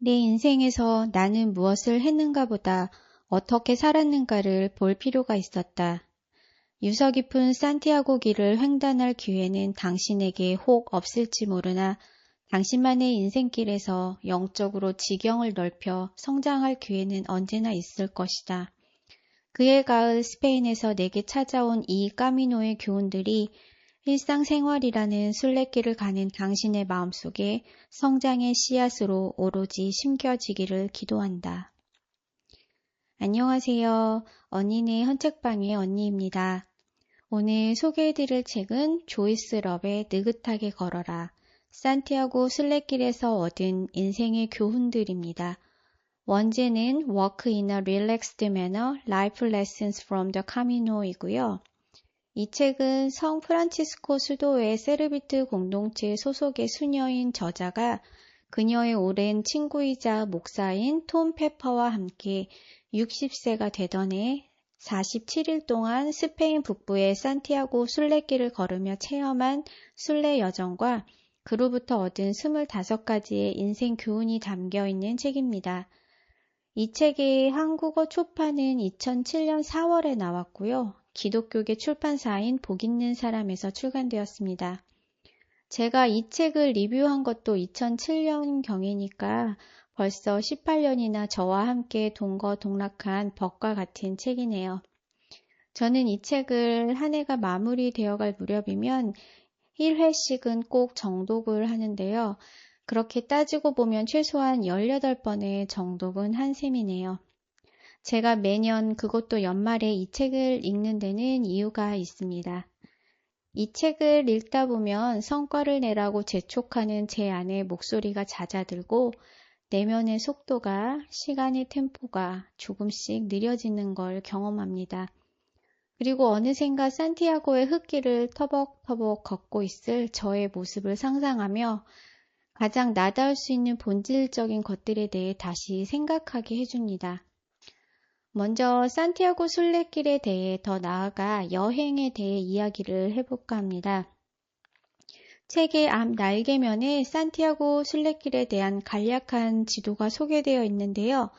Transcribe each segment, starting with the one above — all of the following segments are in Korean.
내 인생에서 나는 무엇을 했는가 보다 어떻게 살았는가를 볼 필요가 있었다. 유서 깊은 산티아고 길을 횡단할 기회는 당신에게 혹 없을지 모르나 당신만의 인생길에서 영적으로 지경을 넓혀 성장할 기회는 언제나 있을 것이다. 그해 가을 스페인에서 내게 찾아온 이 까미노의 교훈들이 일상생활이라는 순례길을 가는 당신의 마음속에 성장의 씨앗으로 오로지 심겨지기를 기도한다. 안녕하세요. 언니네 헌책방의 언니입니다. 오늘 소개해드릴 책은 조이스 럽의 느긋하게 걸어라. 산티아고 순례길에서 얻은 인생의 교훈들입니다. 원제는 Walk in a Relaxed Manner, Life Lessons from the Camino이고요. 이 책은 성 프란치스코 수도의 세르비트 공동체 소속의 수녀인 저자가 그녀의 오랜 친구이자 목사인 톰 페퍼와 함께 60세가 되던 해 47일 동안 스페인 북부의 산티아고 순례길을 걸으며 체험한 순례 여정과 그로부터 얻은 25가지의 인생 교훈이 담겨 있는 책입니다. 이 책의 한국어 초판은 2007년 4월에 나왔고요. 기독교계 출판사인 복 있는 사람에서 출간되었습니다. 제가 이 책을 리뷰한 것도 2007년경이니까 벌써 18년이나 저와 함께 동거동락한 벽과 같은 책이네요. 저는 이 책을 한 해가 마무리되어갈 무렵이면 1회씩은 꼭 정독을 하는데요. 그렇게 따지고 보면 최소한 18번의 정독은 한 셈이네요. 제가 매년 그것도 연말에 이 책을 읽는 데는 이유가 있습니다. 이 책을 읽다 보면 성과를 내라고 재촉하는 제 안의 목소리가 잦아들고 내면의 속도가, 시간의 템포가 조금씩 느려지는 걸 경험합니다. 그리고 어느샌가 산티아고의 흙길을 터벅터벅 걷고 있을 저의 모습을 상상하며 가장 나닿을 수 있는 본질적인 것들에 대해 다시 생각하게 해줍니다. 먼저 산티아고 순례길에 대해 더 나아가 여행에 대해 이야기를 해볼까 합니다. 책의 앞 날개면에 산티아고 순례길에 대한 간략한 지도가 소개되어 있는데요.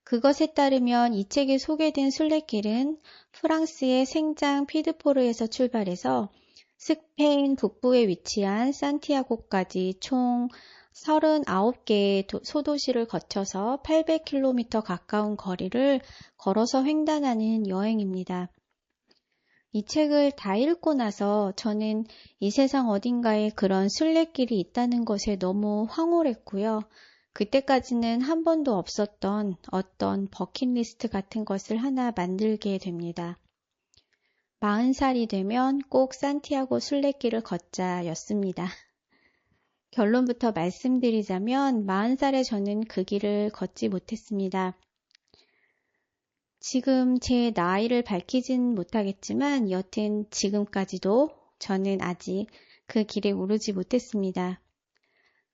그것에 따르면 이 책에 소개된 순례길은 프랑스의 생장 피드포르에서 출발해서 스페인 북부에 위치한 산티아고까지 총 39개의 소도시를 거쳐서 800km 가까운 거리를 걸어서 횡단하는 여행입니다. 이 책을 다 읽고 나서 저는 이 세상 어딘가에 그런 순례길이 있다는 것에 너무 황홀했고요. 그때까지는 한 번도 없었던 어떤 버킷리스트 같은 것을 하나 만들게 됩니다. 40살이 되면 꼭 산티아고 순례길을 걷자였습니다. 결론부터 말씀드리자면 40살의 저는 그 길을 걷지 못했습니다. 지금 제 나이를 밝히진 못하겠지만 여튼 지금까지도 저는 아직 그 길에 오르지 못했습니다.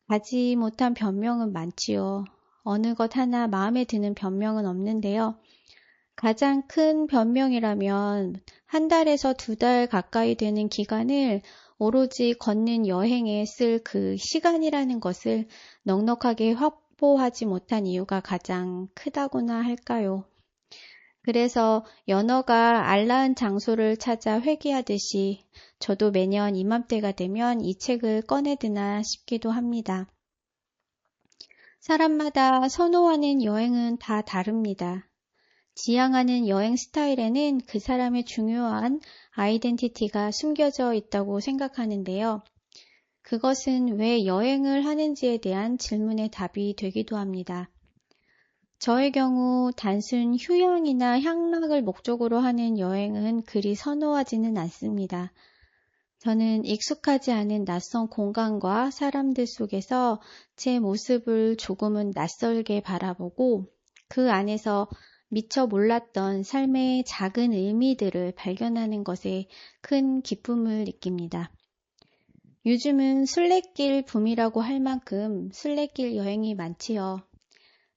가지 못한 변명은 많지요. 어느 것 하나 마음에 드는 변명은 없는데요. 가장 큰 변명이라면 한 달에서 2달 가까이 되는 기간을 오로지 걷는 여행에 쓸 그 시간이라는 것을 넉넉하게 확보하지 못한 이유가 가장 크다고나 할까요? 그래서 연어가 알라은 장소를 찾아 회귀하듯이 저도 매년 이맘때가 되면 이 책을 꺼내드나 싶기도 합니다. 사람마다 선호하는 여행은 다 다릅니다. 지향하는 여행 스타일에는 그 사람의 중요한 아이덴티티가 숨겨져 있다고 생각하는데요. 그것은 왜 여행을 하는지에 대한 질문의 답이 되기도 합니다. 저의 경우 단순 휴양이나 향락을 목적으로 하는 여행은 그리 선호하지는 않습니다. 저는 익숙하지 않은 낯선 공간과 사람들 속에서 제 모습을 조금은 낯설게 바라보고 그 안에서 미처 몰랐던 삶의 작은 의미들을 발견하는 것에 큰 기쁨을 느낍니다. 요즘은 순례길 붐이라고 할 만큼 순례길 여행이 많지요.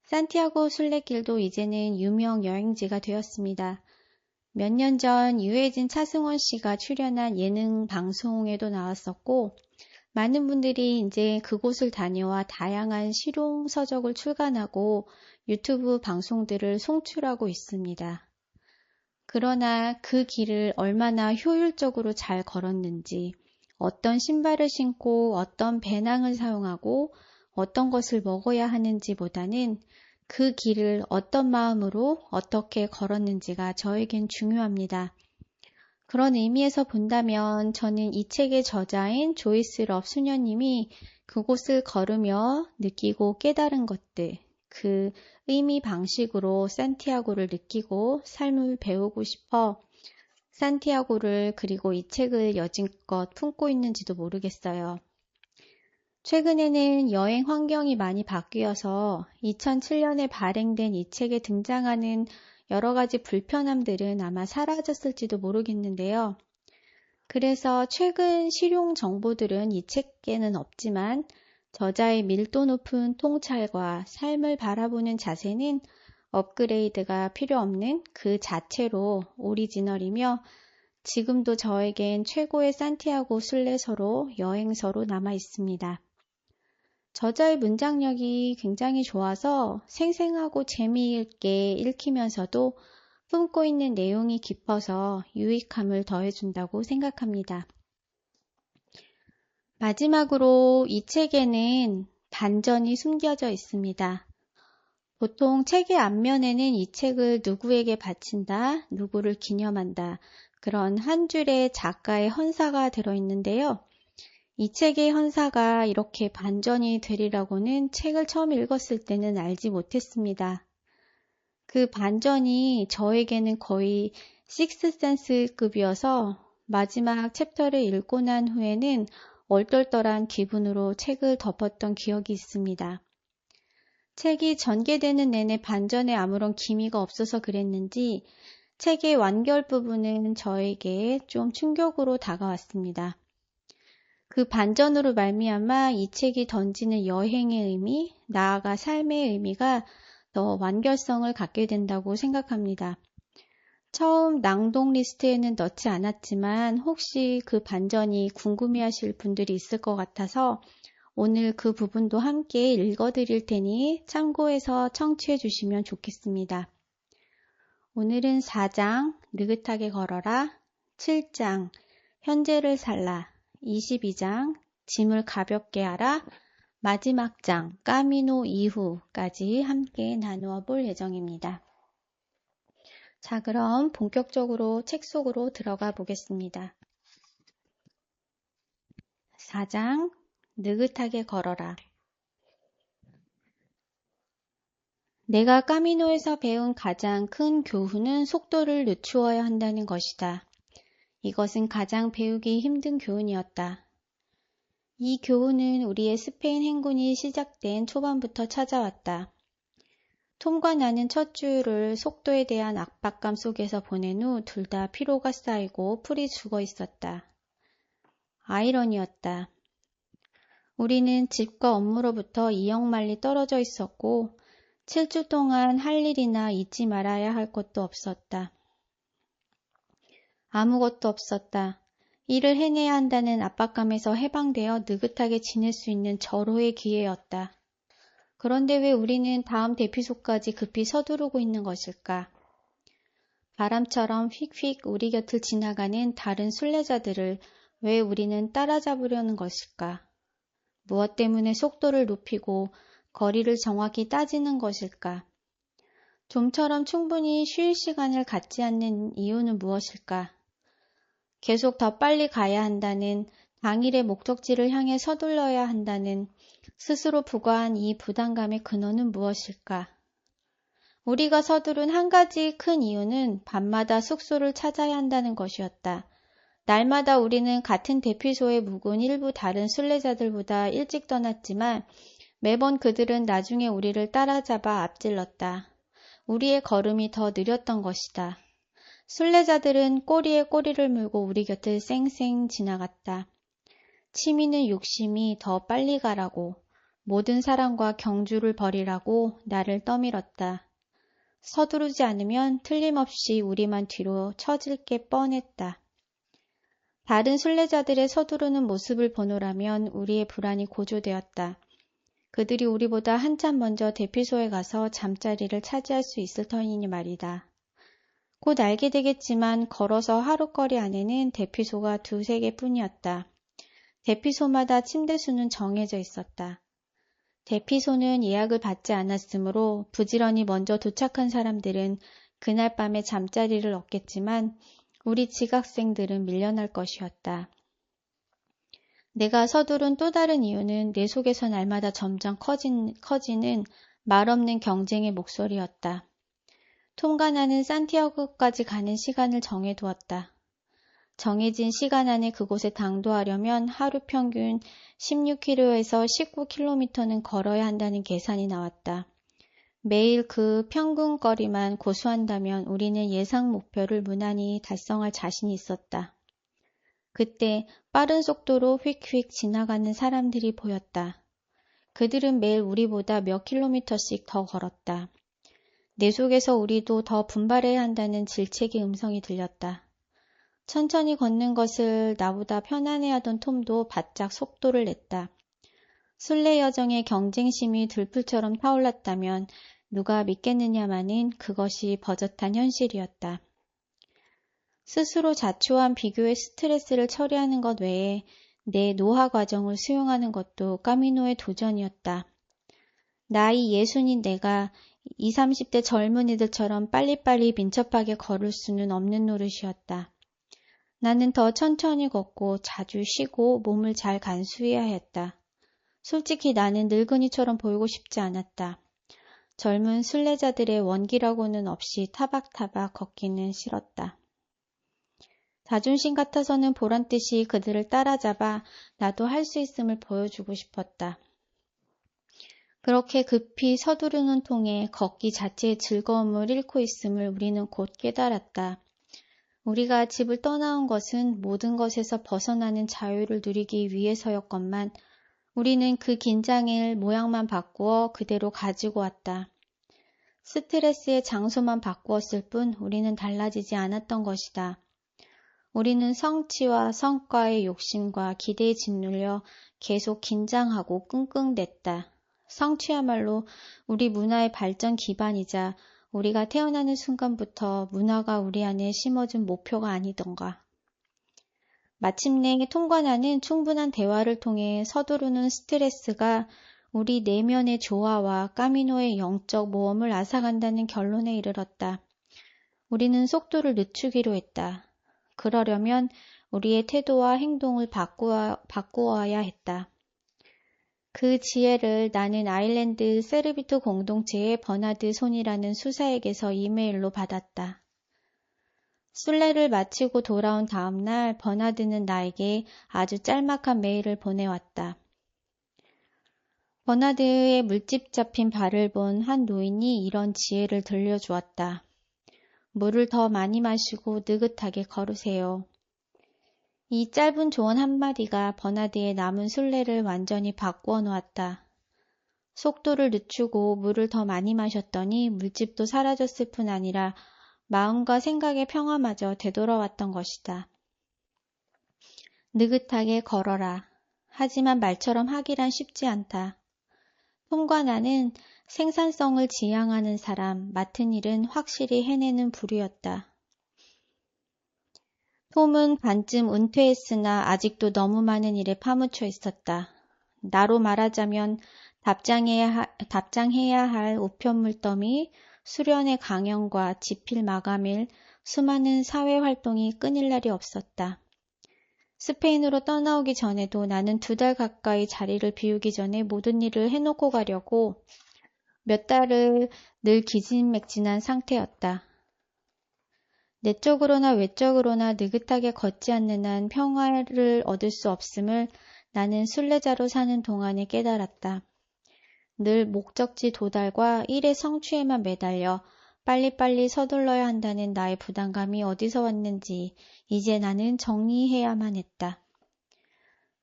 산티아고 순례길도 이제는 유명 여행지가 되었습니다. 몇 년 전 유해진 차승원 씨가 출연한 예능 방송에도 나왔었고 많은 분들이 이제 그곳을 다녀와 다양한 실용서적을 출간하고 유튜브 방송들을 송출하고 있습니다. 그러나 그 길을 얼마나 효율적으로 잘 걸었는지, 어떤 신발을 신고 어떤 배낭을 사용하고 어떤 것을 먹어야 하는지보다는 그 길을 어떤 마음으로 어떻게 걸었는지가 저에겐 중요합니다. 그런 의미에서 본다면 저는 이 책의 저자인 조이스 럽 수녀님이 그곳을 걸으며 느끼고 깨달은 것들, 그 의미 방식으로 산티아고를 느끼고 삶을 배우고 싶어 산티아고를 그리고 이 책을 여진껏 품고 있는지도 모르겠어요. 최근에는 여행 환경이 많이 바뀌어서 2007년에 발행된 이 책에 등장하는 여러 가지 불편함들은 아마 사라졌을지도 모르겠는데요. 그래서 최근 실용 정보들은 이 책에는 없지만 저자의 밀도 높은 통찰과 삶을 바라보는 자세는 업그레이드가 필요 없는 그 자체로 오리지널이며 지금도 저에겐 최고의 산티아고 순례서로 여행서로 남아 있습니다. 저자의 문장력이 굉장히 좋아서 생생하고 재미있게 읽히면서도 품고 있는 내용이 깊어서 유익함을 더해준다고 생각합니다. 마지막으로 이 책에는 반전이 숨겨져 있습니다. 보통 책의 앞면에는 이 책을 누구에게 바친다, 누구를 기념한다, 그런 한 줄의 작가의 헌사가 들어있는데요. 이 책의 헌사가 이렇게 반전이 되리라고는 책을 처음 읽었을 때는 알지 못했습니다. 그 반전이 저에게는 거의 식스센스급이어서 마지막 챕터를 읽고 난 후에는 얼떨떨한 기분으로 책을 덮었던 기억이 있습니다. 책이 전개되는 내내 반전에 아무런 기미가 없어서 그랬는지 책의 완결 부분은 저에게 좀 충격으로 다가왔습니다. 그 반전으로 말미암아 이 책이 던지는 여행의 의미, 나아가 삶의 의미가 더 완결성을 갖게 된다고 생각합니다. 처음 낭독 리스트에는 넣지 않았지만 혹시 그 반전이 궁금해하실 분들이 있을 것 같아서 오늘 그 부분도 함께 읽어드릴 테니 참고해서 청취해 주시면 좋겠습니다. 오늘은 4장 느긋하게 걸어라, 7장 현재를 살라, 22장 짐을 가볍게 하라, 마지막 장 까미노 이후까지 함께 나누어 볼 예정입니다. 자, 그럼 본격적으로 책 속으로 들어가 보겠습니다. 4장 느긋하게 걸어라. 내가 까미노에서 배운 가장 큰 교훈은 속도를 늦추어야 한다는 것이다. 이것은 가장 배우기 힘든 교훈이었다. 이 교훈은 우리의 스페인 행군이 시작된 초반부터 찾아왔다. 톰과 나는 첫 주를 속도에 대한 압박감 속에서 보낸 후 둘 다 피로가 쌓이고 풀이 죽어 있었다. 아이러니였다. 우리는 집과 업무로부터 이역만리 떨어져 있었고 7주 동안 할 일이나 잊지 말아야 할 것도 없었다. 아무것도 없었다. 일을 해내야 한다는 압박감에서 해방되어 느긋하게 지낼 수 있는 절호의 기회였다. 그런데 왜 우리는 다음 대피소까지 급히 서두르고 있는 것일까? 바람처럼 휙휙 우리 곁을 지나가는 다른 순례자들을 왜 우리는 따라잡으려는 것일까? 무엇 때문에 속도를 높이고 거리를 정확히 따지는 것일까? 좀처럼 충분히 쉴 시간을 갖지 않는 이유는 무엇일까? 계속 더 빨리 가야 한다는, 당일의 목적지를 향해 서둘러야 한다는 스스로 부과한 이 부담감의 근원은 무엇일까? 우리가 서두른 한 가지 큰 이유는 밤마다 숙소를 찾아야 한다는 것이었다. 날마다 우리는 같은 대피소에 묵은 일부 다른 순례자들보다 일찍 떠났지만 매번 그들은 나중에 우리를 따라잡아 앞질렀다. 우리의 걸음이 더 느렸던 것이다. 순례자들은 꼬리에 꼬리를 물고 우리 곁을 쌩쌩 지나갔다. 치미는 욕심이 더 빨리 가라고, 모든 사람과 경주를 벌이라고 나를 떠밀었다. 서두르지 않으면 틀림없이 우리만 뒤로 처질 게 뻔했다. 다른 순례자들의 서두르는 모습을 보노라면 우리의 불안이 고조되었다. 그들이 우리보다 한참 먼저 대피소에 가서 잠자리를 차지할 수 있을 터이니 말이다. 곧 알게 되겠지만 걸어서 하루거리 안에는 대피소가 2-3개 뿐이었다. 대피소마다 침대 수는 정해져 있었다. 대피소는 예약을 받지 않았으므로 부지런히 먼저 도착한 사람들은 그날 밤에 잠자리를 얻겠지만 우리 지각생들은 밀려날 것이었다. 내가 서두른 또 다른 이유는 내 속에서 날마다 점점 커지는 말없는 경쟁의 목소리였다. 톰과 나는 산티아고까지 가는 시간을 정해두었다. 정해진 시간 안에 그곳에 당도하려면 하루 평균 16km에서 19km는 걸어야 한다는 계산이 나왔다. 매일 그 평균 거리만 고수한다면 우리는 예상 목표를 무난히 달성할 자신이 있었다. 그때 빠른 속도로 휙휙 지나가는 사람들이 보였다. 그들은 매일 우리보다 몇 킬로미터씩 더 걸었다. 내 속에서 우리도 더 분발해야 한다는 질책의 음성이 들렸다. 천천히 걷는 것을 나보다 편안해하던 톰도 바짝 속도를 냈다. 순례 여정의 경쟁심이 들풀처럼 타올랐다면 누가 믿겠느냐마는 그것이 버젓한 현실이었다. 스스로 자초한 비교의 스트레스를 처리하는 것 외에 내 노화 과정을 수용하는 것도 까미노의 도전이었다. 나이 60인 내가 20, 30대 젊은이들처럼 빨리빨리 민첩하게 걸을 수는 없는 노릇이었다. 나는 더 천천히 걷고 자주 쉬고 몸을 잘 간수해야 했다. 솔직히 나는 늙은이처럼 보이고 싶지 않았다. 젊은 순례자들의 원기라고는 없이 타박타박 걷기는 싫었다. 자존심 같아서는 보란듯이 그들을 따라잡아 나도 할 수 있음을 보여주고 싶었다. 그렇게 급히 서두르는 통에 걷기 자체의 즐거움을 잃고 있음을 우리는 곧 깨달았다. 우리가 집을 떠나온 것은 모든 것에서 벗어나는 자유를 누리기 위해서였건만 우리는 그 긴장의 모양만 바꾸어 그대로 가지고 왔다. 스트레스의 장소만 바꾸었을 뿐 우리는 달라지지 않았던 것이다. 우리는 성취와 성과의 욕심과 기대에 짓눌려 계속 긴장하고 끙끙댔다. 성취야말로 우리 문화의 발전 기반이자 우리가 태어나는 순간부터 문화가 우리 안에 심어준 목표가 아니던가. 마침내 톰과 나는 충분한 대화를 통해 서두르는 스트레스가 우리 내면의 조화와 까미노의 영적 모험을 앗아간다는 결론에 이르렀다. 우리는 속도를 늦추기로 했다. 그러려면 우리의 태도와 행동을 바꾸어야 했다. 그 지혜를 나는 아일랜드 세르비트 공동체의 버나드 손이라는 수사에게서 이메일로 받았다. 순례를 마치고 돌아온 다음 날 버나드는 나에게 아주 짤막한 메일을 보내왔다. 버나드의 물집 잡힌 발을 본 한 노인이 이런 지혜를 들려주었다. 물을 더 많이 마시고 느긋하게 걸으세요. 이 짧은 조언 한마디가 버나드의 남은 순례를 완전히 바꾸어 놓았다. 속도를 늦추고 물을 더 많이 마셨더니 물집도 사라졌을 뿐 아니라 마음과 생각의 평화마저 되돌아왔던 것이다. 느긋하게 걸어라. 하지만 말처럼 하기란 쉽지 않다. 톰과 나는 생산성을 지향하는 사람, 맡은 일은 확실히 해내는 부류였다. 톰은 반쯤 은퇴했으나 아직도 너무 많은 일에 파묻혀 있었다. 나로 말하자면 답장해야 할 우편물 더미, 수련의 강연과 집필 마감일, 수많은 사회활동이 끊일 날이 없었다. 스페인으로 떠나오기 전에도 나는 2달 가까이 자리를 비우기 전에 모든 일을 해놓고 가려고 몇 달을 늘 기진맥진한 상태였다. 내적으로나 외적으로나 느긋하게 걷지 않는 한 평화를 얻을 수 없음을 나는 순례자로 사는 동안에 깨달았다. 늘 목적지 도달과 일의 성취에만 매달려 빨리빨리 서둘러야 한다는 나의 부담감이 어디서 왔는지 이제 나는 정리해야만 했다.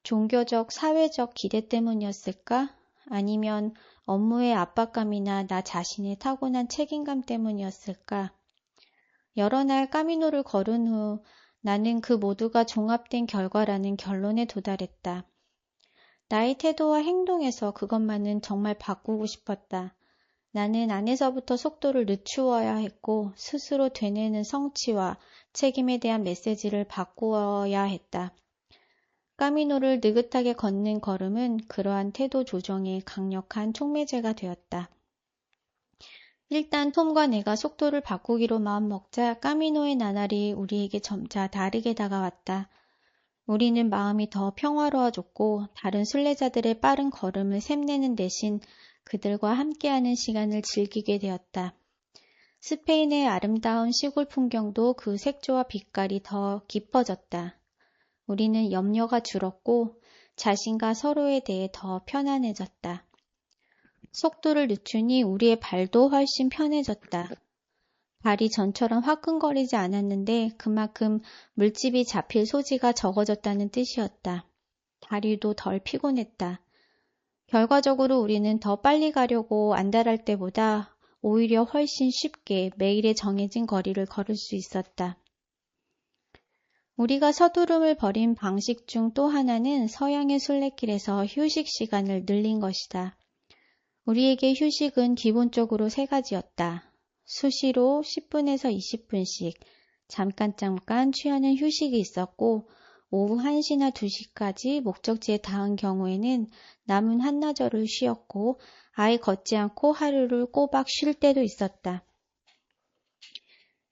종교적, 사회적 기대 때문이었을까? 아니면 업무의 압박감이나 나 자신의 타고난 책임감 때문이었을까? 여러 날 까미노를 걸은 후 나는 그 모두가 종합된 결과라는 결론에 도달했다. 나의 태도와 행동에서 그것만은 정말 바꾸고 싶었다. 나는 안에서부터 속도를 늦추어야 했고 스스로 되뇌는 성취와 책임에 대한 메시지를 바꾸어야 했다. 까미노를 느긋하게 걷는 걸음은 그러한 태도 조정의 강력한 촉매제가 되었다. 일단 톰과 내가 속도를 바꾸기로 마음먹자 까미노의 나날이 우리에게 점차 다르게 다가왔다. 우리는 마음이 더 평화로워졌고 다른 순례자들의 빠른 걸음을 샘내는 대신 그들과 함께하는 시간을 즐기게 되었다. 스페인의 아름다운 시골 풍경도 그 색조와 빛깔이 더 깊어졌다. 우리는 염려가 줄었고 자신과 서로에 대해 더 편안해졌다. 속도를 늦추니 우리의 발도 훨씬 편해졌다. 발이 전처럼 화끈거리지 않았는데 그만큼 물집이 잡힐 소지가 적어졌다는 뜻이었다. 다리도 덜 피곤했다. 결과적으로 우리는 더 빨리 가려고 안달할 때보다 오히려 훨씬 쉽게 매일의 정해진 거리를 걸을 수 있었다. 우리가 서두름을 버린 방식 중 또 하나는 서양의 순례길에서 휴식 시간을 늘린 것이다. 우리에게 휴식은 기본적으로 세 가지였다. 수시로 10분에서 20분씩 잠깐 취하는 휴식이 있었고 오후 1시나 2시까지 목적지에 닿은 경우에는 남은 한나절을 쉬었고 아예 걷지 않고 하루를 꼬박 쉴 때도 있었다.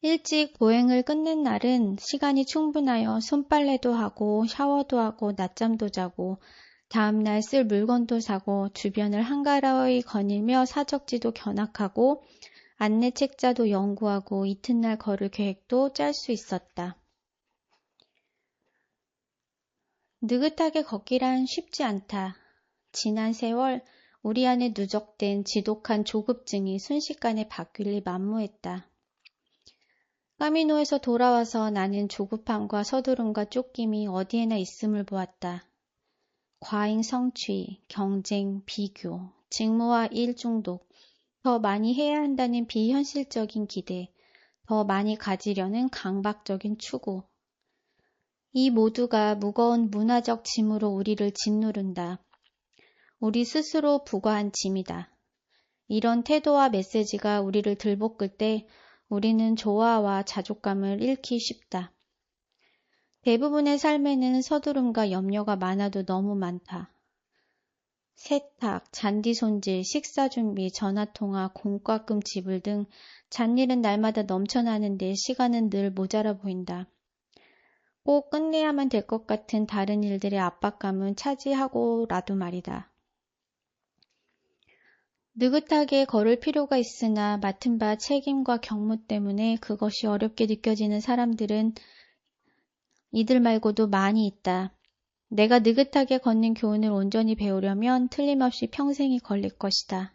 일찍 보행을 끝낸 날은 시간이 충분하여 손빨래도 하고 샤워도 하고 낮잠도 자고 다음날 쓸 물건도 사고 주변을 한가라이 거닐며 사적지도 견학하고 안내 책자도 연구하고 이튿날 걸을 계획도 짤 수 있었다. 느긋하게 걷기란 쉽지 않다. 지난 세월 우리 안에 누적된 지독한 조급증이 순식간에 바뀔 리 만무했다. 까미노에서 돌아와서 나는 조급함과 서두름과 쫓김이 어디에나 있음을 보았다. 과잉 성취, 경쟁, 비교, 직무와 일 중독, 더 많이 해야 한다는 비현실적인 기대, 더 많이 가지려는 강박적인 추구. 이 모두가 무거운 문화적 짐으로 우리를 짓누른다. 우리 스스로 부과한 짐이다. 이런 태도와 메시지가 우리를 들볶을 때 우리는 조화와 자족감을 잃기 쉽다. 대부분의 삶에는 서두름과 염려가 많아도 너무 많다. 세탁, 잔디 손질, 식사 준비, 전화통화, 공과금 지불 등 잔일은 날마다 넘쳐나는데 시간은 늘 모자라 보인다. 꼭 끝내야만 될 것 같은 다른 일들의 압박감은 차지하고라도 말이다. 느긋하게 걸을 필요가 있으나 맡은 바 책임과 경무 때문에 그것이 어렵게 느껴지는 사람들은 이들 말고도 많이 있다. 내가 느긋하게 걷는 교훈을 온전히 배우려면 틀림없이 평생이 걸릴 것이다.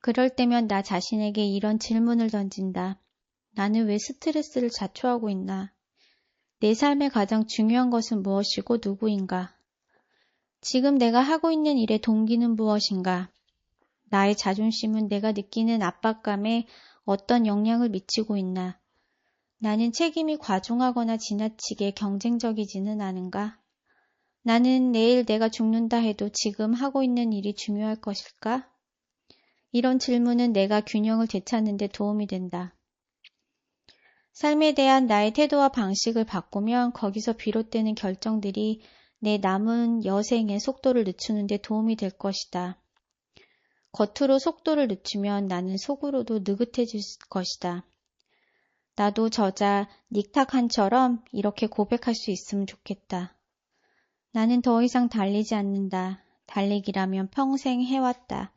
그럴 때면 나 자신에게 이런 질문을 던진다. 나는 왜 스트레스를 자초하고 있나? 내 삶의 가장 중요한 것은 무엇이고 누구인가? 지금 내가 하고 있는 일의 동기는 무엇인가? 나의 자존심은 내가 느끼는 압박감에 어떤 영향을 미치고 있나? 나는 책임이 과중하거나 지나치게 경쟁적이지는 않은가? 나는 내일 내가 죽는다 해도 지금 하고 있는 일이 중요할 것일까? 이런 질문은 내가 균형을 되찾는 데 도움이 된다. 삶에 대한 나의 태도와 방식을 바꾸면 거기서 비롯되는 결정들이 내 남은 여생의 속도를 늦추는 데 도움이 될 것이다. 겉으로 속도를 늦추면 나는 속으로도 느긋해질 것이다. 나도 저자 닉탁한처럼 이렇게 고백할 수 있으면 좋겠다. 나는 더 이상 달리지 않는다. 달리기라면 평생 해왔다.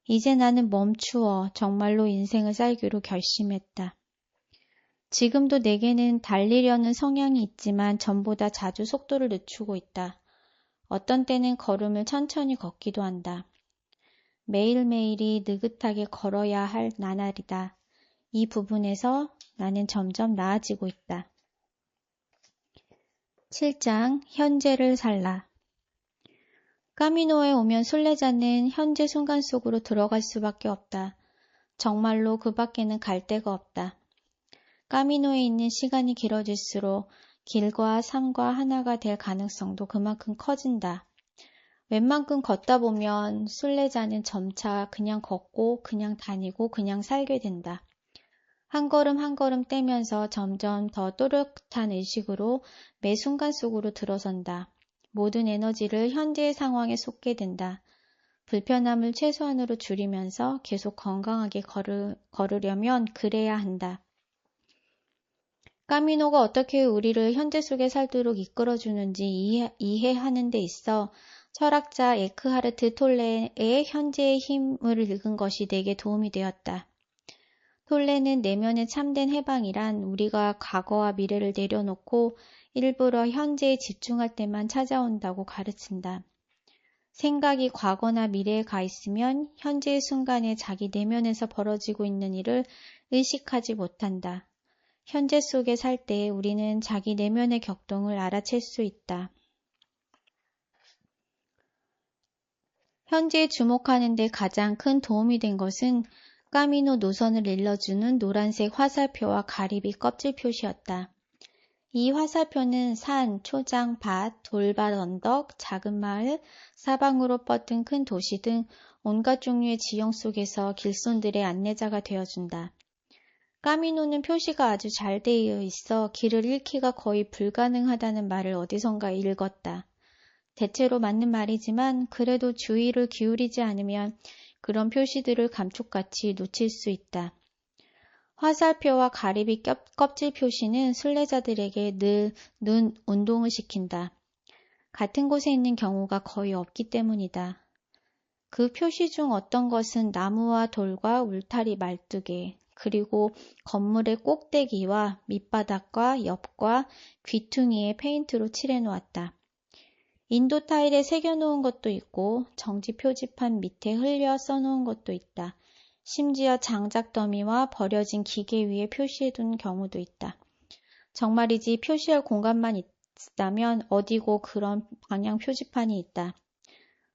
이제 나는 멈추어 정말로 인생을 살기로 결심했다. 지금도 내게는 달리려는 성향이 있지만 전보다 자주 속도를 늦추고 있다. 어떤 때는 걸음을 천천히 걷기도 한다. 매일매일이 느긋하게 걸어야 할 나날이다. 이 부분에서 나는 점점 나아지고 있다. 7장 현재를 살라. 까미노에 오면 순례자는 현재 순간 속으로 들어갈 수밖에 없다. 정말로 그 밖에는 갈 데가 없다. 까미노에 있는 시간이 길어질수록 길과 삶과 하나가 될 가능성도 그만큼 커진다. 웬만큼 걷다 보면 순례자는 점차 그냥 걷고 그냥 다니고 그냥 살게 된다. 한 걸음 한 걸음 떼면서 점점 더 또렷한 의식으로 매 순간 속으로 들어선다. 모든 에너지를 현재의 상황에 쏟게 된다. 불편함을 최소한으로 줄이면서 계속 건강하게 걸으려면 그래야 한다. 까미노가 어떻게 우리를 현재 속에 살도록 이끌어주는지 이해하는 데 있어 철학자 에크하르트 톨레의 현재의 힘을 읽은 것이 내게 도움이 되었다. 톨레는 내면의 참된 해방이란 우리가 과거와 미래를 내려놓고 일부러 현재에 집중할 때만 찾아온다고 가르친다. 생각이 과거나 미래에 가 있으면 현재의 순간에 자기 내면에서 벌어지고 있는 일을 의식하지 못한다. 현재 속에 살 때 우리는 자기 내면의 격동을 알아챌 수 있다. 현재에 주목하는 데 가장 큰 도움이 된 것은 까미노 노선을 일러주는 노란색 화살표와 가리비 껍질 표시였다. 이 화살표는 산, 초장, 밭, 돌밭 언덕, 작은 마을, 사방으로 뻗은 큰 도시 등 온갖 종류의 지형 속에서 길손들의 안내자가 되어준다. 까미노는 표시가 아주 잘 되어 있어 길을 잃기가 거의 불가능하다는 말을 어디선가 읽었다. 대체로 맞는 말이지만 그래도 주의를 기울이지 않으면 그런 표시들을 감쪽같이 놓칠 수 있다. 화살표와 가리비 껍질 표시는 순례자들에게 늘 눈 운동을 시킨다. 같은 곳에 있는 경우가 거의 없기 때문이다. 그 표시 중 어떤 것은 나무와 돌과 울타리 말뚝에 그리고 건물의 꼭대기와 밑바닥과 옆과 귀퉁이에 페인트로 칠해놓았다. 인도 타일에 새겨놓은 것도 있고 정지 표지판 밑에 흘려 써놓은 것도 있다. 심지어 장작 더미와 버려진 기계 위에 표시해둔 경우도 있다. 정말이지 표시할 공간만 있다면 어디고 그런 방향 표지판이 있다.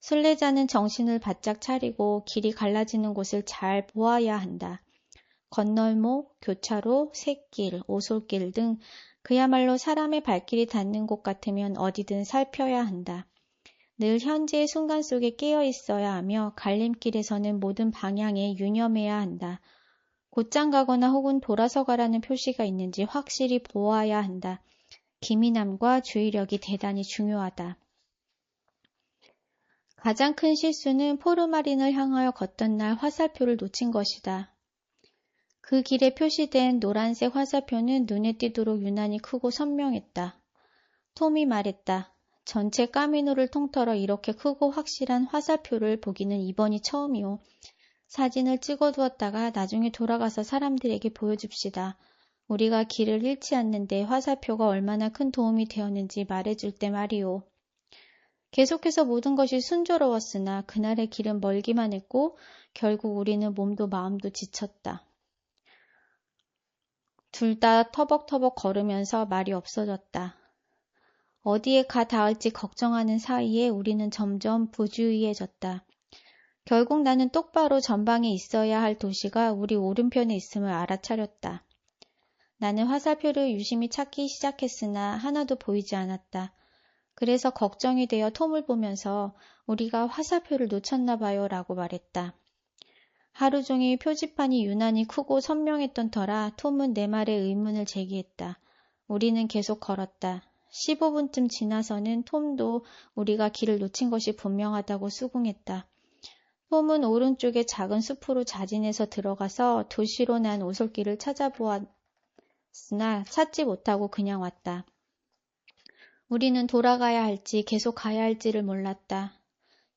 순례자는 정신을 바짝 차리고 길이 갈라지는 곳을 잘 보아야 한다. 건널목, 교차로, 샛길, 오솔길 등 그야말로 사람의 발길이 닿는 곳 같으면 어디든 살펴야 한다. 늘 현재의 순간 속에 깨어 있어야 하며 갈림길에서는 모든 방향에 유념해야 한다. 곧장 가거나 혹은 돌아서 가라는 표시가 있는지 확실히 보아야 한다. 기민함과 주의력이 대단히 중요하다. 가장 큰 실수는 포르마린을 향하여 걷던 날 화살표를 놓친 것이다. 그 길에 표시된 노란색 화살표는 눈에 띄도록 유난히 크고 선명했다. 톰이 말했다. 전체 까미노를 통틀어 이렇게 크고 확실한 화살표를 보기는 이번이 처음이오. 사진을 찍어두었다가 나중에 돌아가서 사람들에게 보여줍시다. 우리가 길을 잃지 않는데 화살표가 얼마나 큰 도움이 되었는지 말해줄 때 말이오. 계속해서 모든 것이 순조로웠으나 그날의 길은 멀기만 했고 결국 우리는 몸도 마음도 지쳤다. 둘 다 터벅터벅 걸으면서 말이 없어졌다. 어디에 가 닿을지 걱정하는 사이에 우리는 점점 부주의해졌다. 결국 나는 똑바로 전방에 있어야 할 도시가 우리 오른편에 있음을 알아차렸다. 나는 화살표를 유심히 찾기 시작했으나 하나도 보이지 않았다. 그래서 걱정이 되어 톰을 보면서 우리가 화살표를 놓쳤나 봐요 라고 말했다. 하루 종일 표지판이 유난히 크고 선명했던 터라 톰은 내 말에 의문을 제기했다. 우리는 계속 걸었다. 15분쯤 지나서는 톰도 우리가 길을 놓친 것이 분명하다고 수긍했다. 톰은 오른쪽에 작은 숲으로 자진해서 들어가서 도시로 난 오솔길을 찾아보았으나 찾지 못하고 그냥 왔다. 우리는 돌아가야 할지 계속 가야 할지를 몰랐다.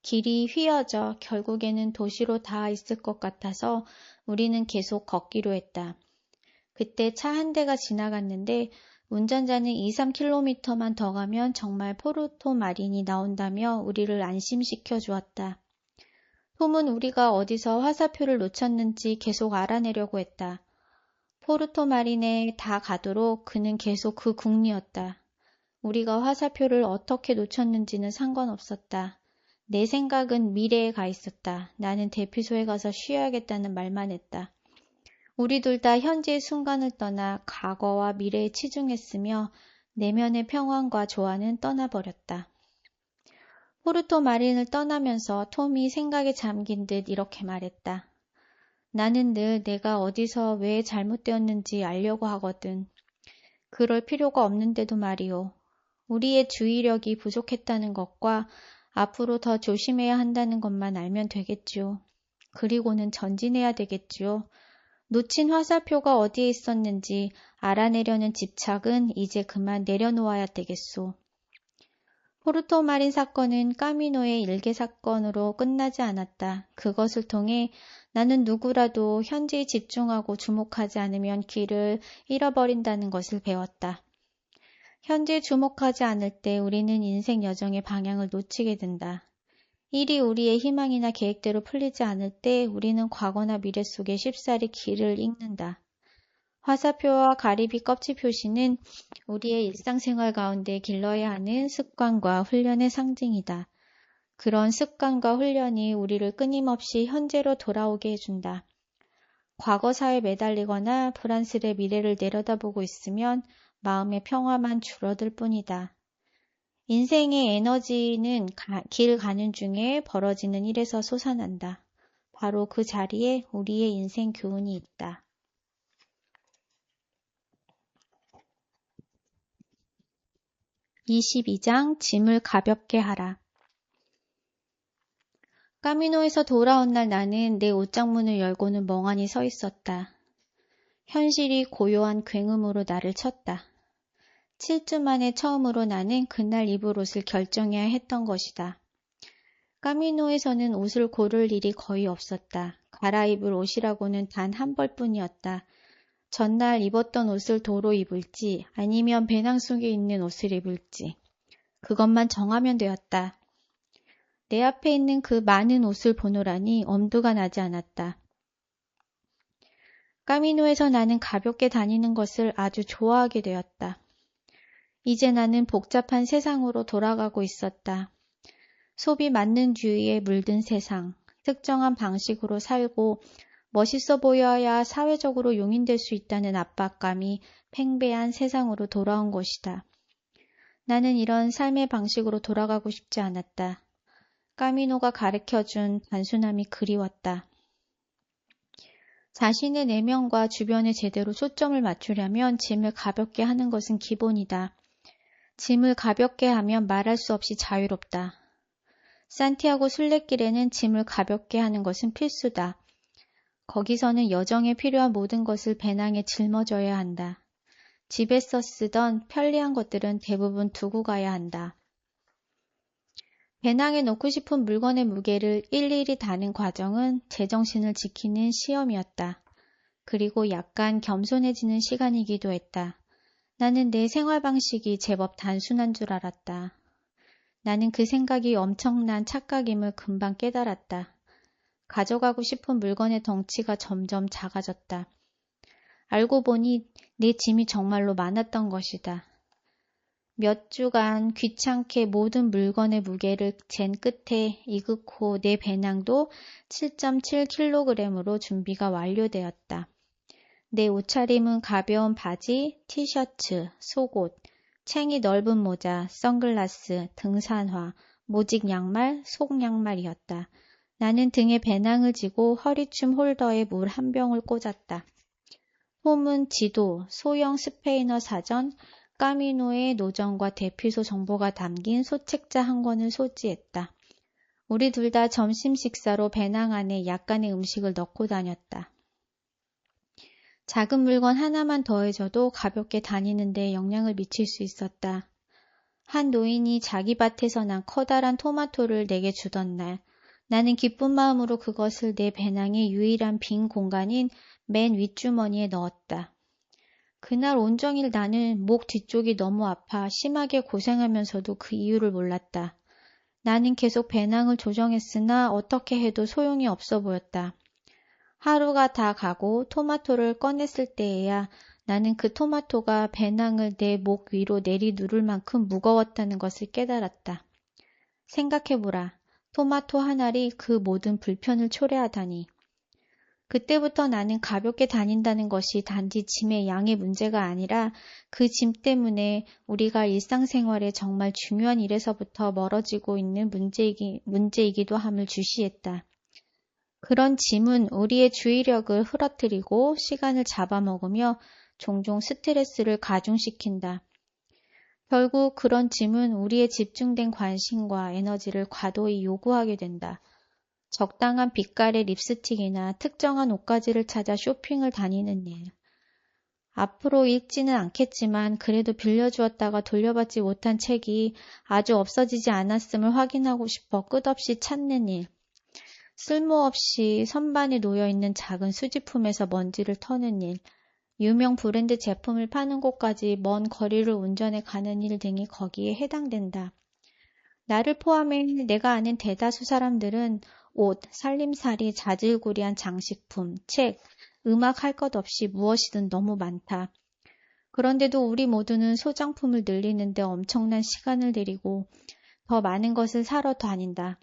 길이 휘어져 결국에는 도시로 닿아 있을 것 같아서 우리는 계속 걷기로 했다. 그때 차 한 대가 지나갔는데 운전자는 2-3km만 더 가면 정말 포르토 마린이 나온다며 우리를 안심시켜 주었다. 톰은 우리가 어디서 화살표를 놓쳤는지 계속 알아내려고 했다. 포르토 마린에 다 가도록 그는 계속 그 궁리였다. 우리가 화살표를 어떻게 놓쳤는지는 상관없었다. 내 생각은 미래에 가 있었다. 나는 대피소에 가서 쉬어야겠다는 말만 했다. 우리 둘 다 현재의 순간을 떠나 과거와 미래에 치중했으며 내면의 평안과 조화는 떠나버렸다. 포르토 마린을 떠나면서 톰이 생각에 잠긴 듯 이렇게 말했다. 나는 늘 내가 어디서 왜 잘못되었는지 알려고 하거든. 그럴 필요가 없는데도 말이오. 우리의 주의력이 부족했다는 것과 앞으로 더 조심해야 한다는 것만 알면 되겠지요. 그리고는 전진해야 되겠지요. 놓친 화살표가 어디에 있었는지 알아내려는 집착은 이제 그만 내려놓아야 되겠소. 포르토 마린 사건은 까미노의 일개 사건으로 끝나지 않았다. 그것을 통해 나는 누구라도 현재에 집중하고 주목하지 않으면 길을 잃어버린다는 것을 배웠다. 현재 주목하지 않을 때 우리는 인생 여정의 방향을 놓치게 된다. 일이 우리의 희망이나 계획대로 풀리지 않을 때 우리는 과거나 미래 속에 쉽사리 길을 잃는다. 화살표와 가리비 껍질 표시는 우리의 일상생활 가운데 길러야 하는 습관과 훈련의 상징이다. 그런 습관과 훈련이 우리를 끊임없이 현재로 돌아오게 해준다. 과거사에 매달리거나 불안스레 미래를 내려다보고 있으면 마음의 평화만 줄어들 뿐이다. 인생의 에너지는 길 가는 중에 벌어지는 일에서 솟아난다. 바로 그 자리에 우리의 인생 교훈이 있다. 22장 짐을 가볍게 하라. 까미노에서 돌아온 날 나는 내 옷장문을 열고는 멍하니 서 있었다. 현실이 고요한 굉음으로 나를 쳤다. 7주 만에 처음으로 나는 그날 입을 옷을 결정해야 했던 것이다. 까미노에서는 옷을 고를 일이 거의 없었다. 갈아입을 옷이라고는 단 한 벌뿐이었다. 전날 입었던 옷을 도로 입을지 아니면 배낭 속에 있는 옷을 입을지 그것만 정하면 되었다. 내 앞에 있는 그 많은 옷을 보노라니 엄두가 나지 않았다. 까미노에서 나는 가볍게 다니는 것을 아주 좋아하게 되었다. 이제 나는 복잡한 세상으로 돌아가고 있었다. 소비 만능주의에 물든 세상, 특정한 방식으로 살고 멋있어 보여야 사회적으로 용인될 수 있다는 압박감이 팽배한 세상으로 돌아온 것이다. 나는 이런 삶의 방식으로 돌아가고 싶지 않았다. 까미노가 가르쳐준 단순함이 그리웠다. 자신의 내면과 주변에 제대로 초점을 맞추려면 짐을 가볍게 하는 것은 기본이다. 짐을 가볍게 하면 말할 수 없이 자유롭다. 산티아고 순례길에는 짐을 가볍게 하는 것은 필수다. 거기서는 여정에 필요한 모든 것을 배낭에 짊어져야 한다. 집에서 쓰던 편리한 것들은 대부분 두고 가야 한다. 배낭에 넣고 싶은 물건의 무게를 일일이 다는 과정은 제정신을 지키는 시험이었다. 그리고 약간 겸손해지는 시간이기도 했다. 나는 내 생활 방식이 제법 단순한 줄 알았다. 나는 그 생각이 엄청난 착각임을 금방 깨달았다. 가져가고 싶은 물건의 덩치가 점점 작아졌다. 알고 보니 내 짐이 정말로 많았던 것이다. 몇 주간 귀찮게 모든 물건의 무게를 잰 끝에 이윽고 내 배낭도 7.7kg으로 준비가 완료되었다. 내 옷차림은 가벼운 바지, 티셔츠, 속옷, 챙이 넓은 모자, 선글라스, 등산화, 모직 양말, 속 양말이었다. 나는 등에 배낭을 지고 허리춤 홀더에 물 한 병을 꽂았다. 홈은 지도, 소형 스페인어 사전, 까미노의 노점과 대피소 정보가 담긴 소책자 한 권을 소지했다. 우리 둘 다 점심 식사로 배낭 안에 약간의 음식을 넣고 다녔다. 작은 물건 하나만 더해져도 가볍게 다니는 데 영향을 미칠 수 있었다. 한 노인이 자기 밭에서 난 커다란 토마토를 내게 주던 날, 나는 기쁜 마음으로 그것을 내 배낭의 유일한 빈 공간인 맨 윗주머니에 넣었다. 그날 온종일 나는 목 뒤쪽이 너무 아파 심하게 고생하면서도 그 이유를 몰랐다. 나는 계속 배낭을 조정했으나 어떻게 해도 소용이 없어 보였다. 하루가 다 가고 토마토를 꺼냈을 때에야 나는 그 토마토가 배낭을 내 목 위로 내리누를 만큼 무거웠다는 것을 깨달았다. 생각해보라. 토마토 한 알이 그 모든 불편을 초래하다니. 그때부터 나는 가볍게 다닌다는 것이 단지 짐의 양의 문제가 아니라 그 짐 때문에 우리가 일상생활에 정말 중요한 일에서부터 멀어지고 있는 문제이기도 함을 주시했다. 그런 짐은 우리의 주의력을 흐트러뜨리고 시간을 잡아먹으며 종종 스트레스를 가중시킨다. 결국 그런 짐은 우리의 집중된 관심과 에너지를 과도히 요구하게 된다. 적당한 빛깔의 립스틱이나 특정한 옷가지를 찾아 쇼핑을 다니는 일. 앞으로 읽지는 않겠지만 그래도 빌려주었다가 돌려받지 못한 책이 아주 없어지지 않았음을 확인하고 싶어 끝없이 찾는 일. 쓸모없이 선반에 놓여있는 작은 수집품에서 먼지를 터는 일. 유명 브랜드 제품을 파는 곳까지 먼 거리를 운전해 가는 일 등이 거기에 해당된다. 나를 포함해 내가 아는 대다수 사람들은 옷, 살림살이, 자질구레한 장식품, 책, 음악 할 것 없이 무엇이든 너무 많다. 그런데도 우리 모두는 소장품을 늘리는데 엄청난 시간을 들이고 더 많은 것을 사러 다닌다.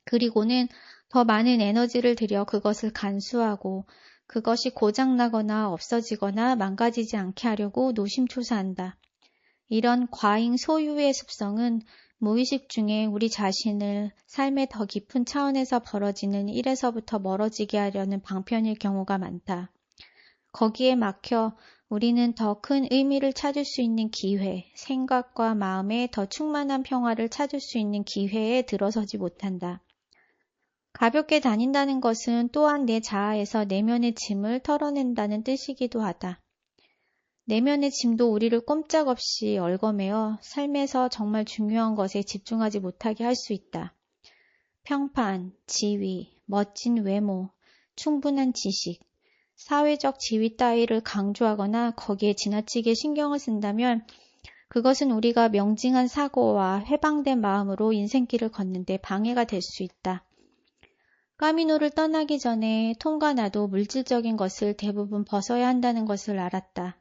그리고는 더 많은 에너지를 들여 그것을 간수하고 그것이 고장나거나 없어지거나 망가지지 않게 하려고 노심초사한다. 이런 과잉 소유의 습성은 무의식 중에 우리 자신을 삶의 더 깊은 차원에서 벌어지는 일에서부터 멀어지게 하려는 방편일 경우가 많다. 거기에 막혀 우리는 더 큰 의미를 찾을 수 있는 기회, 생각과 마음에 더 충만한 평화를 찾을 수 있는 기회에 들어서지 못한다. 가볍게 다닌다는 것은 또한 내 자아에서 내면의 짐을 털어낸다는 뜻이기도 하다. 내면의 짐도 우리를 꼼짝없이 얽어매어 삶에서 정말 중요한 것에 집중하지 못하게 할 수 있다. 평판, 지위, 멋진 외모, 충분한 지식, 사회적 지위 따위를 강조하거나 거기에 지나치게 신경을 쓴다면 그것은 우리가 명징한 사고와 해방된 마음으로 인생길을 걷는데 방해가 될 수 있다. 까미노를 떠나기 전에 톰과 나도 물질적인 것을 대부분 벗어야 한다는 것을 알았다.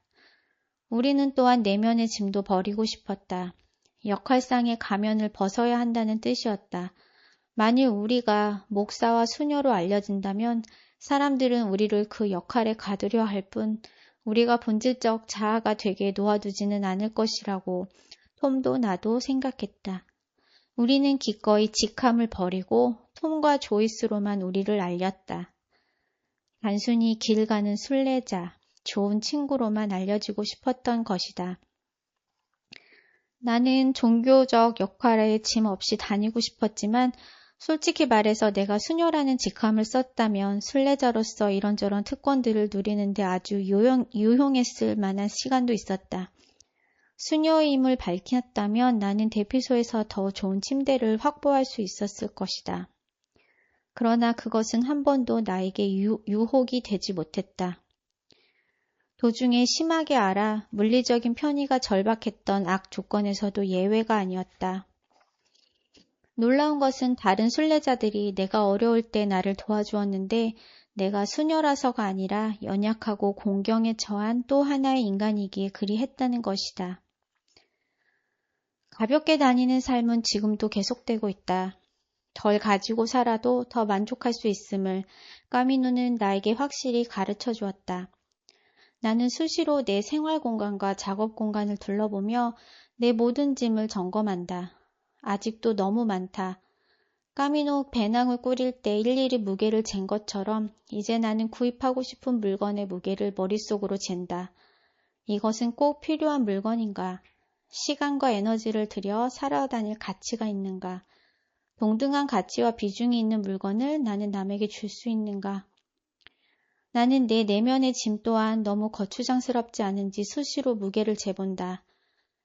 우리는 또한 내면의 짐도 버리고 싶었다. 역할상의 가면을 벗어야 한다는 뜻이었다. 만일 우리가 목사와 수녀로 알려진다면 사람들은 우리를 그 역할에 가두려 할 뿐 우리가 본질적 자아가 되게 놓아두지는 않을 것이라고 톰도 나도 생각했다. 우리는 기꺼이 직함을 버리고 톰과 조이스로만 우리를 알렸다. 단순히 길 가는 순례자, 좋은 친구로만 알려지고 싶었던 것이다. 나는 종교적 역할에 짐 없이 다니고 싶었지만 솔직히 말해서 내가 수녀라는 직함을 썼다면 순례자로서 이런저런 특권들을 누리는데 아주 유용했을 만한 시간도 있었다. 수녀임을 밝혔다면 나는 대피소에서 더 좋은 침대를 확보할 수 있었을 것이다. 그러나 그것은 한 번도 나에게 유혹이 되지 못했다. 도중에 심하게 알아 물리적인 편의가 절박했던 악 조건에서도 예외가 아니었다. 놀라운 것은 다른 순례자들이 내가 어려울 때 나를 도와주었는데 내가 수녀라서가 아니라 연약하고 공경에 처한 또 하나의 인간이기에 그리 했다는 것이다. 가볍게 다니는 삶은 지금도 계속되고 있다. 덜 가지고 살아도 더 만족할 수 있음을 까미누는 나에게 확실히 가르쳐 주었다. 나는 수시로 내 생활 공간과 작업 공간을 둘러보며 내 모든 짐을 점검한다. 아직도 너무 많다. 까미노 배낭을 꾸릴 때 일일이 무게를 잰 것처럼 이제 나는 구입하고 싶은 물건의 무게를 머릿속으로 잰다. 이것은 꼭 필요한 물건인가? 시간과 에너지를 들여 살아다닐 가치가 있는가? 동등한 가치와 비중이 있는 물건을 나는 남에게 줄 수 있는가? 나는 내 내면의 짐 또한 너무 거추장스럽지 않은지 수시로 무게를 재본다.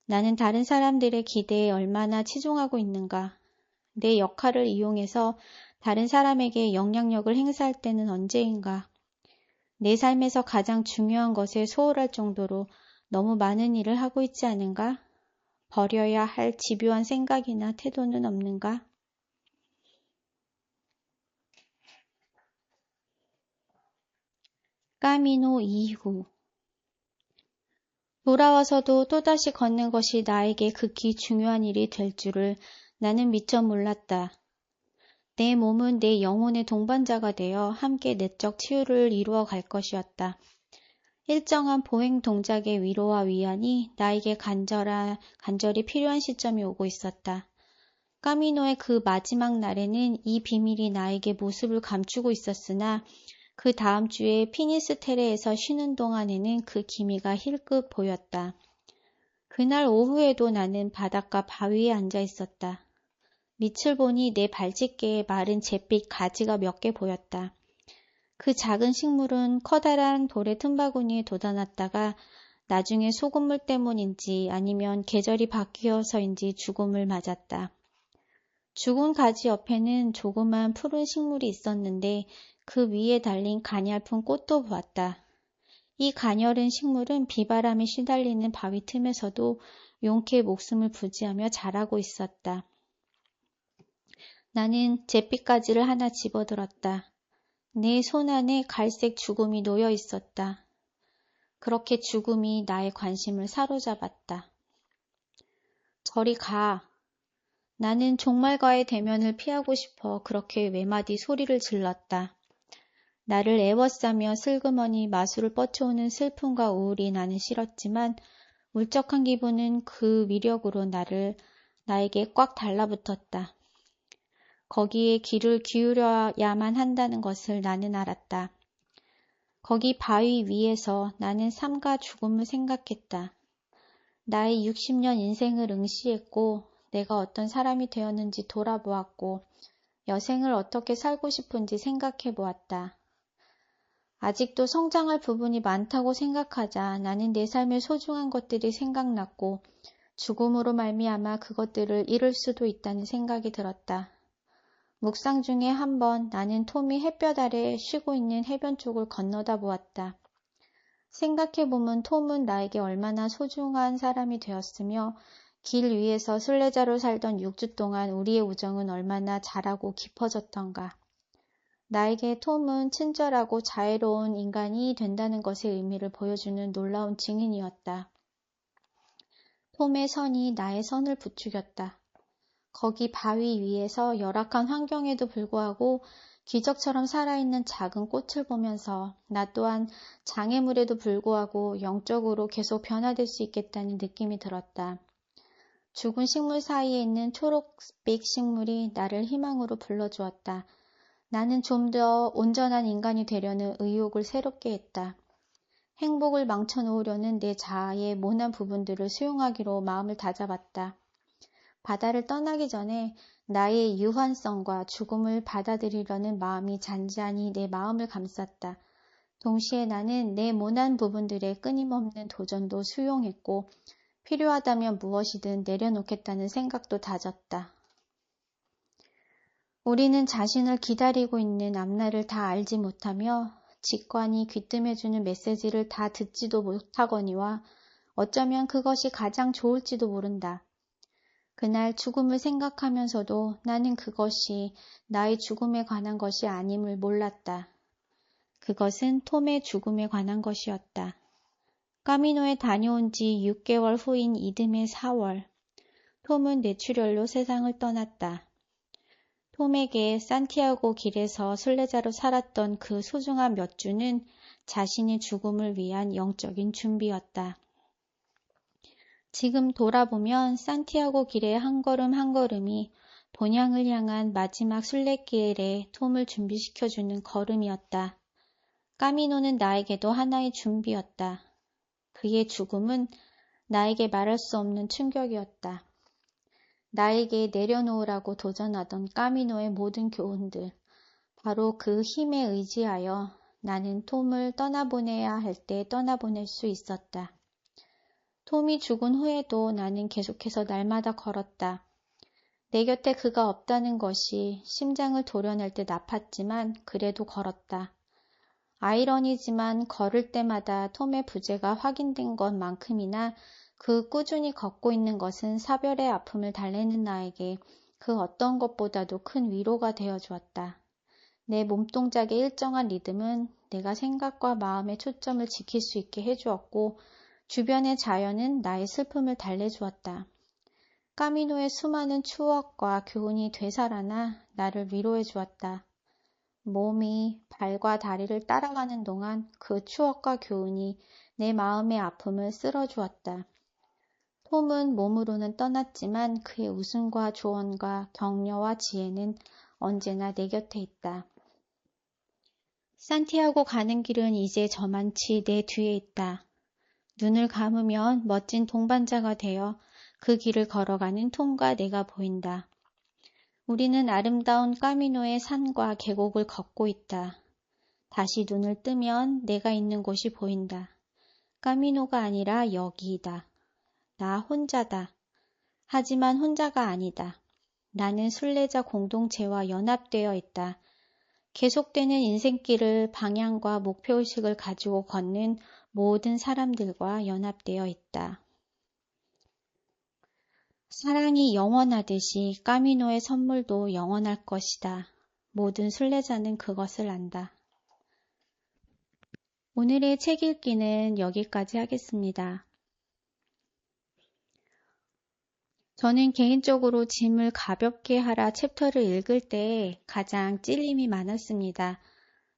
나는 다른 사람들의 기대에 얼마나 치중하고 있는가? 내 역할을 이용해서 다른 사람에게 영향력을 행사할 때는 언제인가? 내 삶에서 가장 중요한 것에 소홀할 정도로 너무 많은 일을 하고 있지 않은가? 버려야 할 집요한 생각이나 태도는 없는가? 까미노 이후 돌아와서도 또다시 걷는 것이 나에게 극히 중요한 일이 될 줄을 나는 미처 몰랐다. 내 몸은 내 영혼의 동반자가 되어 함께 내적 치유를 이루어 갈 것이었다. 일정한 보행 동작의 위로와 위안이 나에게 간절히 필요한 시점이 오고 있었다. 까미노의 그 마지막 날에는 이 비밀이 나에게 모습을 감추고 있었으나 그 다음 주에 피니스테레에서 쉬는 동안에는 그 기미가 힐끗 보였다. 그날 오후에도 나는 바닷가 바위에 앉아 있었다. 밑을 보니 내 발집개에 마른 잿빛 가지가 몇 개 보였다. 그 작은 식물은 커다란 돌의 틈바구니에 돋아났다가 나중에 소금물 때문인지 아니면 계절이 바뀌어서인지 죽음을 맞았다. 죽은 가지 옆에는 조그만 푸른 식물이 있었는데 그 위에 달린 가냘픈 꽃도 보았다. 이 가녀른 식물은 비바람에 시달리는 바위 틈에서도 용케 목숨을 부지하며 자라고 있었다. 나는 잿빛가지를 하나 집어들었다. 내 손 안에 갈색 죽음이 놓여 있었다. 그렇게 죽음이 나의 관심을 사로잡았다. 저리 가. 나는 종말과의 대면을 피하고 싶어 그렇게 외마디 소리를 질렀다. 나를 애워싸며 슬그머니 마술을 뻗쳐오는 슬픔과 우울이 나는 싫었지만 울적한 기분은 그 위력으로 나에게 꽉 달라붙었다. 거기에 귀를 기울여야만 한다는 것을 나는 알았다. 거기 바위 위에서 나는 삶과 죽음을 생각했다. 나의 60년 인생을 응시했고 내가 어떤 사람이 되었는지 돌아보았고 여생을 어떻게 살고 싶은지 생각해 보았다. 아직도 성장할 부분이 많다고 생각하자 나는 내 삶의 소중한 것들이 생각났고 죽음으로 말미암아 그것들을 잃을 수도 있다는 생각이 들었다. 묵상 중에 한 번 나는 톰이 햇볕 아래 쉬고 있는 해변 쪽을 건너다 보았다. 생각해보면 톰은 나에게 얼마나 소중한 사람이 되었으며 길 위에서 순례자로 살던 6주 동안 우리의 우정은 얼마나 자라고 깊어졌던가. 나에게 톰은 친절하고 자애로운 인간이 된다는 것의 의미를 보여주는 놀라운 증인이었다. 톰의 선이 나의 선을 부추겼다. 거기 바위 위에서 열악한 환경에도 불구하고 기적처럼 살아있는 작은 꽃을 보면서 나 또한 장애물에도 불구하고 영적으로 계속 변화될 수 있겠다는 느낌이 들었다. 죽은 식물 사이에 있는 초록빛 식물이 나를 희망으로 불러주었다. 나는 좀 더 온전한 인간이 되려는 의욕을 새롭게 했다. 행복을 망쳐놓으려는 내 자아의 모난 부분들을 수용하기로 마음을 다잡았다. 바다를 떠나기 전에 나의 유한성과 죽음을 받아들이려는 마음이 잔잔히 내 마음을 감쌌다. 동시에 나는 내 모난 부분들의 끊임없는 도전도 수용했고 필요하다면 무엇이든 내려놓겠다는 생각도 다졌다. 우리는 자신을 기다리고 있는 앞날을 다 알지 못하며 직관이 귀뜸해주는 메시지를 다 듣지도 못하거니와 어쩌면 그것이 가장 좋을지도 모른다. 그날 죽음을 생각하면서도 나는 그것이 나의 죽음에 관한 것이 아님을 몰랐다. 그것은 톰의 죽음에 관한 것이었다. 까미노에 다녀온 지 6개월 후인 이듬해 4월, 톰은 뇌출혈로 세상을 떠났다. 톰에게 산티아고 길에서 순례자로 살았던 그 소중한 몇 주는 자신의 죽음을 위한 영적인 준비였다. 지금 돌아보면 산티아고 길의 한 걸음 한 걸음이 본향을 향한 마지막 순례길에 톰을 준비시켜주는 걸음이었다. 까미노는 나에게도 하나의 준비였다. 그의 죽음은 나에게 말할 수 없는 충격이었다. 나에게 내려놓으라고 도전하던 까미노의 모든 교훈들, 바로 그 힘에 의지하여 나는 톰을 떠나보내야 할 때 떠나보낼 수 있었다. 톰이 죽은 후에도 나는 계속해서 날마다 걸었다. 내 곁에 그가 없다는 것이 심장을 도려낼 듯 아팠지만 그래도 걸었다. 아이러니지만 걸을 때마다 톰의 부재가 확인된 것만큼이나 그 꾸준히 걷고 있는 것은 사별의 아픔을 달래는 나에게 그 어떤 것보다도 큰 위로가 되어 주었다. 내 몸동작의 일정한 리듬은 내가 생각과 마음의 초점을 지킬 수 있게 해주었고 주변의 자연은 나의 슬픔을 달래주었다. 까미노의 수많은 추억과 교훈이 되살아나 나를 위로해 주었다. 몸이 발과 다리를 따라가는 동안 그 추억과 교훈이 내 마음의 아픔을 쓸어주었다. 톰은 몸으로는 떠났지만 그의 웃음과 조언과 격려와 지혜는 언제나 내 곁에 있다. 산티아고 가는 길은 이제 저만치 내 뒤에 있다. 눈을 감으면 멋진 동반자가 되어 그 길을 걸어가는 톰과 내가 보인다. 우리는 아름다운 까미노의 산과 계곡을 걷고 있다. 다시 눈을 뜨면 내가 있는 곳이 보인다. 까미노가 아니라 여기이다. 나 혼자다. 하지만 혼자가 아니다. 나는 순례자 공동체와 연합되어 있다. 계속되는 인생길을 방향과 목표의식을 가지고 걷는 모든 사람들과 연합되어 있다. 사랑이 영원하듯이 까미노의 선물도 영원할 것이다. 모든 순례자는 그것을 안다. 오늘의 책 읽기는 여기까지 하겠습니다. 저는 개인적으로 짐을 가볍게 하라 챕터를 읽을 때 가장 찔림이 많았습니다.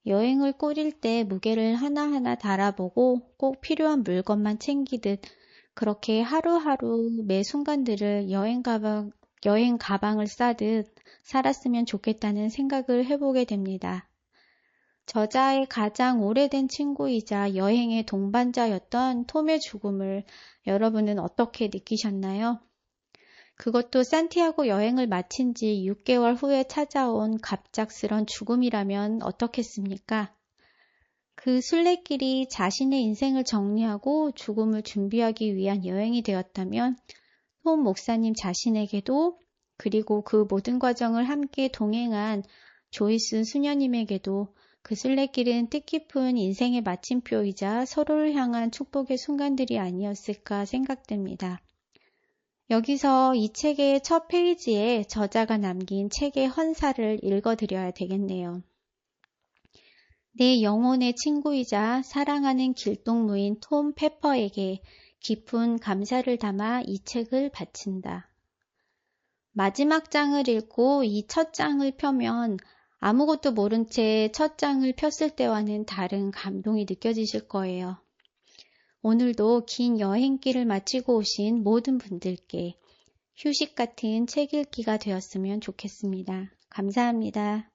여행을 꾸릴 때 무게를 하나하나 달아보고 꼭 필요한 물건만 챙기듯 그렇게 하루하루 매 순간들을 여행 가방을 싸듯 살았으면 좋겠다는 생각을 해보게 됩니다. 저자의 가장 오래된 친구이자 여행의 동반자였던 톰의 죽음을 여러분은 어떻게 느끼셨나요? 그것도 산티아고 여행을 마친 지 6개월 후에 찾아온 갑작스런 죽음이라면 어떻겠습니까? 그 순례길이 자신의 인생을 정리하고 죽음을 준비하기 위한 여행이 되었다면 톰 목사님 자신에게도 그리고 그 모든 과정을 함께 동행한 조이스 수녀님에게도 그 순례길은 뜻깊은 인생의 마침표이자 서로를 향한 축복의 순간들이 아니었을까 생각됩니다. 여기서 이 책의 첫 페이지에 저자가 남긴 책의 헌사를 읽어드려야 되겠네요. 내 영혼의 친구이자 사랑하는 길동무인 톰 페퍼에게 깊은 감사를 담아 이 책을 바친다. 마지막 장을 읽고 이 첫 장을 펴면 아무것도 모른 채 첫 장을 폈을 때와는 다른 감동이 느껴지실 거예요. 오늘도 긴 여행길을 마치고 오신 모든 분들께 휴식 같은 책 읽기가 되었으면 좋겠습니다. 감사합니다.